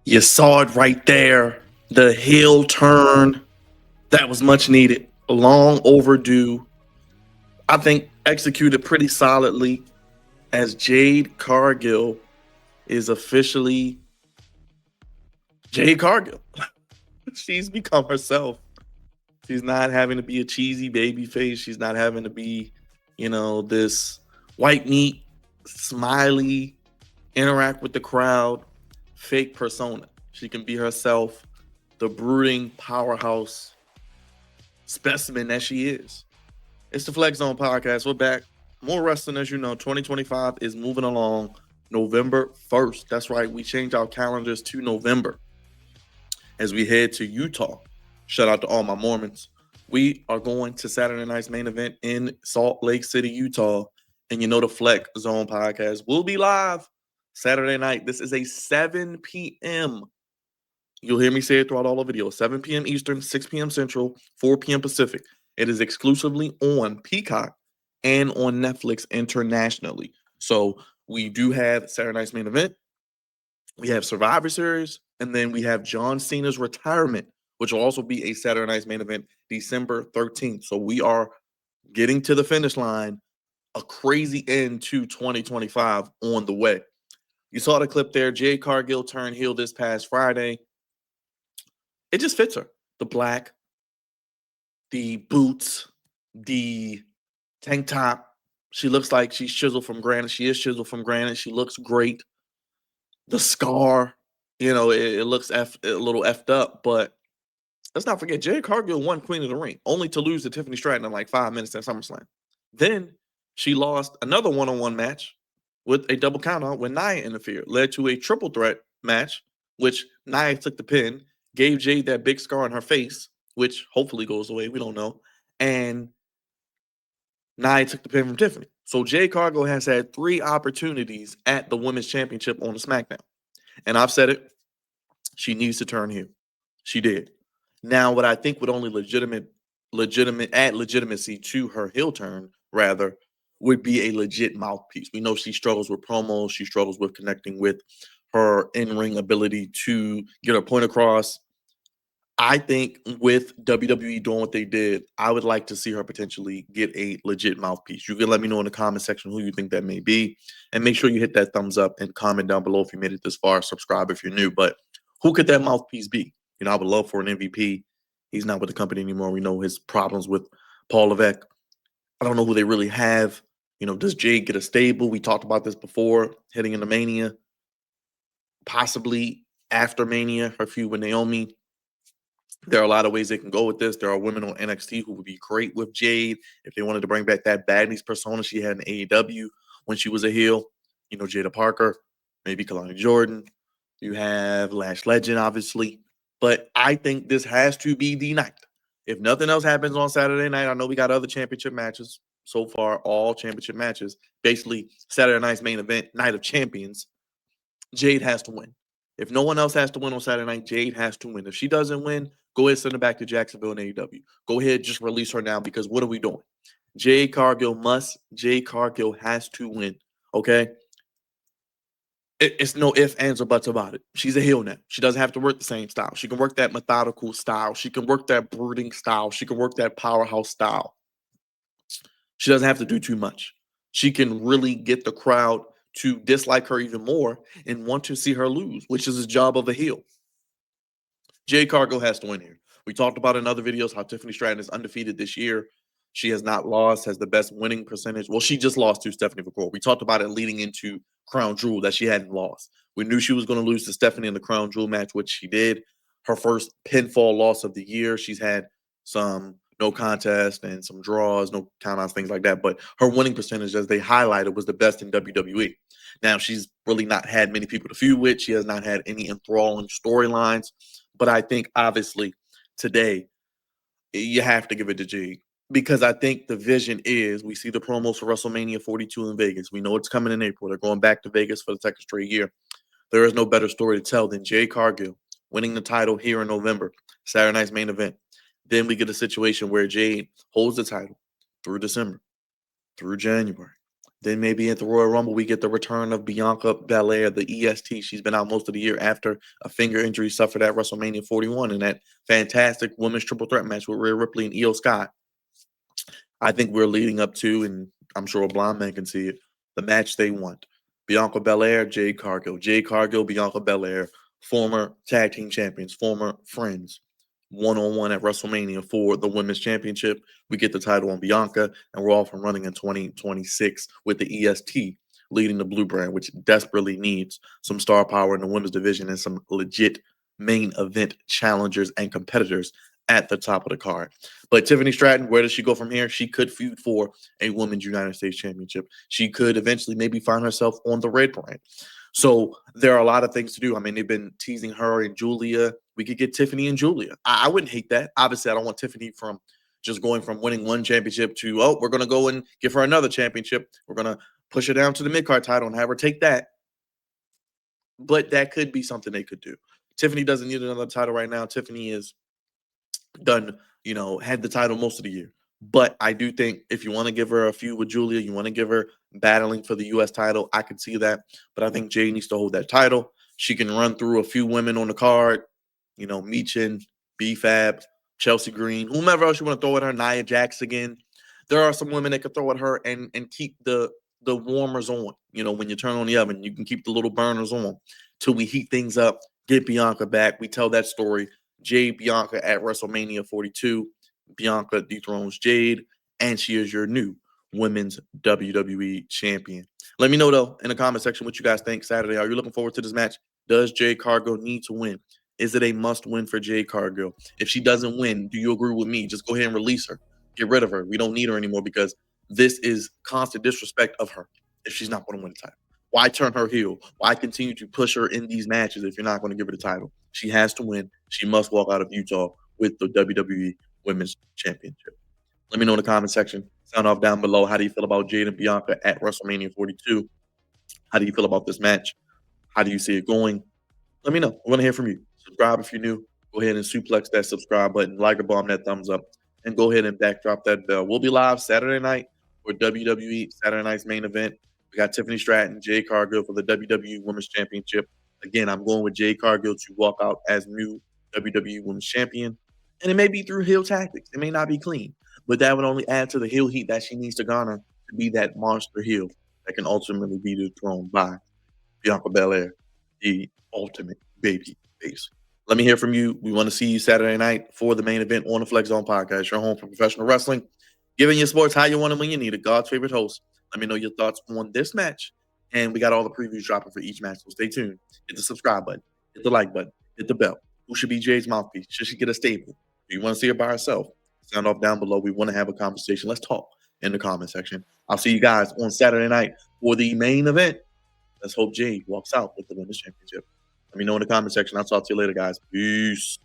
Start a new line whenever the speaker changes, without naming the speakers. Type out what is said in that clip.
You saw it right there. The heel turn. That was much needed. Long overdue. I think executed pretty solidly as Jade Cargill is officially Jade Cargill. She's become herself. She's not having to be a cheesy baby face. She's not having to be, this white meat, smiley, interact with the crowd, fake persona. She can be herself, the brooding powerhouse specimen that she is. It's the Flex Zone Podcast. We're back. More wrestling, as you know. 2025 is moving along November 1st. That's right. We changed our calendars to November as we head to Utah. Shout out to all my Mormons. We are going to Saturday night's main event in Salt Lake City, Utah. And the Flex Zone Podcast will be live Saturday night. This is a 7 p.m. You'll hear me say it throughout all the videos. 7 p.m. Eastern, 6 p.m. Central, 4 p.m. Pacific. It is exclusively on Peacock and on Netflix internationally. So we do have Saturday night's main event. We have Survivor Series. And then we have John Cena's retirement, which will also be a Saturday night's main event, December 13th. So we are getting to the finish line, a crazy end to 2025 on the way. You saw the clip there. Jade Cargill turned heel this past Friday. It just fits her. The black, the boots, the tank top. She looks like she's chiseled from granite. She is chiseled from granite. She looks great. The scar, it looks a little effed up, but let's not forget, Jade Cargill won Queen of the Ring, only to lose to Tiffany Stratton in like 5 minutes at SummerSlam. Then she lost another one-on-one match with a double countout when Nia interfered, led to a triple threat match, which Nia took the pin, gave Jade that big scar on her face, which hopefully goes away. We don't know. And Nia took the pin from Tiffany. So Jade Cargill has had 3 opportunities at the Women's Championship on the SmackDown. And I've said it, she needs to turn heel. She did. Now, what I think would only add legitimacy to her heel turn, rather, would be a legit mouthpiece. We know she struggles with promos. She struggles with connecting with her in-ring ability to get her point across. I think with WWE doing what they did, I would like to see her potentially get a legit mouthpiece. You can let me know in the comment section who you think that may be. And make sure you hit that thumbs up and comment down below if you made it this far. Subscribe if you're new. But who could that mouthpiece be? I would love for an MVP. He's not with the company anymore. We know his problems with Paul Levesque. I don't know who they really have. Does Jade get a stable? We talked about this before, heading into Mania. Possibly after Mania, her feud with Naomi. There are a lot of ways they can go with this. There are women on NXT who would be great with Jade if they wanted to bring back that baddies persona she had in AEW when she was a heel. Jada Parker, maybe Kalani Jordan. You have Lash Legend, obviously. But I think this has to be the night. If nothing else happens on Saturday night, I know we got other championship matches so far, all championship matches. Basically, Saturday night's main event, Night of Champions. Jade has to win. If no one else has to win on Saturday night, Jade has to win. If she doesn't win, go ahead, send her back to Jacksonville and AEW. Go ahead, just release her now, because what are we doing? Jade Cargill has to win, okay? It's no ifs, ands, or buts about it. She's a heel now. She doesn't have to work the same style. She can work that methodical style. She can work that brooding style. She can work that powerhouse style. She doesn't have to do too much. She can really get the crowd to dislike her even more and want to see her lose, which is the job of a heel. Jade Cargill has to win here. We talked about in other videos how Tiffany Stratton is undefeated this year. She has not lost, has the best winning percentage. Well, she just lost to Stephanie McCoy. We talked about it leading into Crown Jewel that she hadn't lost. We knew she was going to lose to Stephanie in the Crown Jewel match, which she did. Her first pinfall loss of the year. She's had some no contest and some draws, no countouts, things like that. But her winning percentage, as they highlighted, was the best in WWE. Now, she's really not had many people to feud with. She has not had any enthralling storylines. But I think, obviously, today, you have to give it to Jade. Because I think the vision is, we see the promos for WrestleMania 42 in Vegas. We know it's coming in April. They're going back to Vegas for the second straight year. There is no better story to tell than Jade Cargill winning the title here in November, Saturday night's main event. Then we get a situation where Jade holds the title through December, through January, Then maybe at the Royal Rumble, we get the return of Bianca Belair, the EST. She's been out most of the year after a finger injury suffered at WrestleMania 41 in that fantastic women's triple threat match with Rhea Ripley and Io Sky. I think we're leading up to, and I'm sure a blind man can see it, the match they want. Bianca Belair, Jade Cargill. Jade Cargill, Bianca Belair, former tag team champions, former friends, one-on-one at WrestleMania for the women's championship. We get the title on Bianca, and we're off and running in 2026 with the EST leading the blue brand, which desperately needs some star power in the women's division and some legit main event challengers and competitors at the top of the card. But Tiffany Stratton, where does she go from here? She could feud for a women's United States Championship. She could eventually maybe find herself on the red brand. So there are a lot of things to do. I mean, they've been teasing her and Julia. We could get Tiffany and Julia. I wouldn't hate that. Obviously, I don't want Tiffany from just going from winning one championship to, oh, we're going to go and give her another championship. We're going to push her down to the mid-card title and have her take that. But that could be something they could do. Tiffany doesn't need another title right now. Tiffany is done, had the title most of the year. But I do think if you want to give her a feud with Julia, you want to give her battling for the U.S. title, I could see that. But I think Jade needs to hold that title. She can run through a few women on the card, Meechin, B-Fab, Chelsea Green, whomever else you want to throw at her, Nia Jax again. There are some women that could throw at her and keep the warmers on. When you turn on the oven, you can keep the little burners on till we heat things up, get Bianca back. We tell that story. Jade Bianca at WrestleMania 42. Bianca dethrones Jade, and she is your new women's WWE champion. Let me know, though, in the comment section what you guys think Saturday. Are you looking forward to this match? Does Jade Cargill need to win? Is it a must-win for Jade Cargill? If she doesn't win, do you agree with me? Just go ahead and release her. Get rid of her. We don't need her anymore because this is constant disrespect of her if she's not going to win the title. Why turn her heel? Why continue to push her in these matches if you're not going to give her the title? She has to win. She must walk out of Utah with the WWE Women's Championship. Let me know in the comment section. Sound off down below. How do you feel about Jade and Bianca at WrestleMania 42? How do you feel about this match? How do you see it going? Let me know. I want to hear from you. Subscribe if you're new. Go ahead and suplex that subscribe button, like or bomb that thumbs up, and go ahead and backdrop that bell. We'll be live Saturday night for WWE Saturday night's main event. We got Tiffany Stratton, Jade Cargill for the WWE Women's Championship. Again, I'm going with Jade Cargill to walk out as new WWE Women's Champion. And it may be through heel tactics. It may not be clean, but that would only add to the heel heat that she needs to garner to be that monster heel that can ultimately be dethroned by Bianca Belair, the ultimate baby face. Let me hear from you. We want to see you Saturday night for the main event on the Flex Zone Podcast, your home for professional wrestling. Giving your sports how you want it when you need it. God's favorite host. Let me know your thoughts on this match. And we got all the previews dropping for each match, so stay tuned. Hit the subscribe button. Hit the like button. Hit the bell. Who should be Jade's mouthpiece? Should she get a stable? Do you want to see her by herself? Sound off down below. We want to have a conversation. Let's talk in the comment section. I'll see you guys on Saturday night for the main event. Let's hope Jade walks out with the Women's Championship. Let me know in the comment section. I'll talk to you later, guys. Peace.